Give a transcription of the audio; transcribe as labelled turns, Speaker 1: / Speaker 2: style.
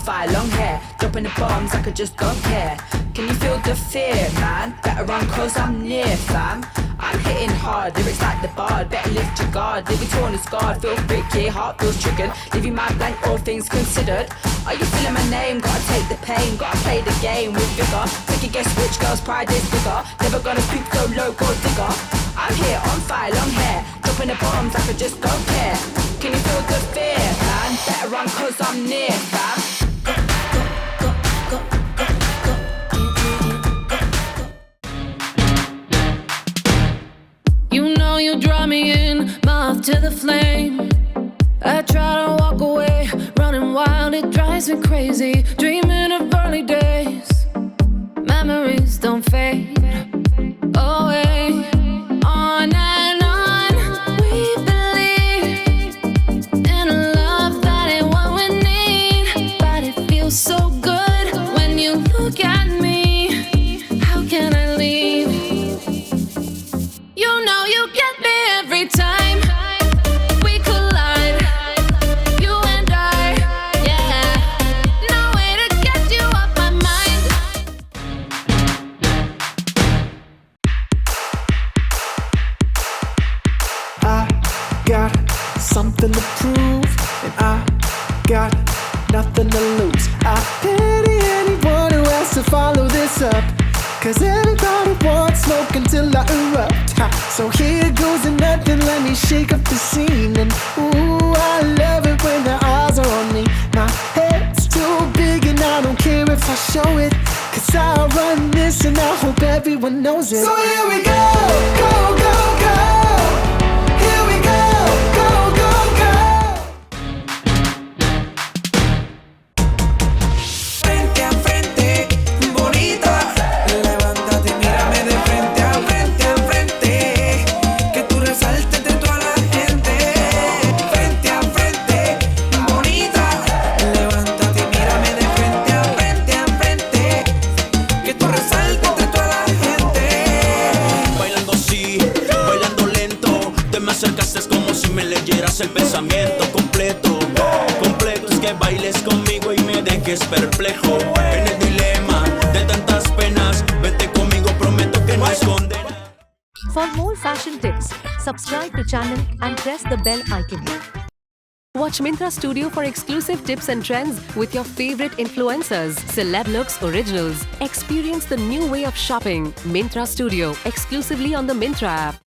Speaker 1: fire, long hair, dropping the bombs, I could just go care. Can you feel the fear, man? Better run cause I'm near, fam. I'm hitting hard, lyrics like the bard. Better lift your guard, leave you torn and scarred. Feel freaky, heart feels triggered, leave you mind blank, all things considered. Are you feeling my name? Gotta take the pain, gotta play the game with vigor. Take a guess which girl's pride is bigger. Never gonna stoop so low, go digger. I'm here on fire, long hair, dropping the bombs, I could just go care. Can you feel the fear, man? Better run cause I'm near, fam.
Speaker 2: You know you draw me in, moth to the flame. I try to walk away, running wild, it drives me crazy. Dreaming of early days, memories don't fade away. On and on, we believe in a love that ain't what we need. But it feels so good when you look at me. How can I leave? You know you get me every time we collide, you and I, yeah. No way to get you off my mind.
Speaker 3: I got something to prove, and I got nothing to lose. I pity anyone who has to follow this up, cause everybody wants smoke until I erupt. Ha, so here goes to nothing, let me shake up the scene. And ooh, I love it when the eyes are on me. My head's too big and I don't care if I show it, cause I run this and I hope everyone knows it. So here we go, go, go, go. Here we go, go, go, go.
Speaker 4: Frente a frente, bonita, levántate y mírame de frente a frente, que tú resaltes de toda la gente. Frente a frente, bonita, levántate y mírame de frente a frente, que tú resaltes de toda la gente.
Speaker 5: Bailando así, bailando lento, te me acercas, es como si me leyeras el pensamiento completo. Completo es que bailes conmigo y me dejes perplejo. En el dilema de tantas penas, vete conmigo, prometo que no es condena.
Speaker 6: For more fashion tips, subscribe to channel and press the bell icon. Watch Myntra Studio for exclusive tips and trends with your favorite influencers, celeb looks, originals. Experience the new way of shopping. Myntra Studio, exclusively on the Myntra app.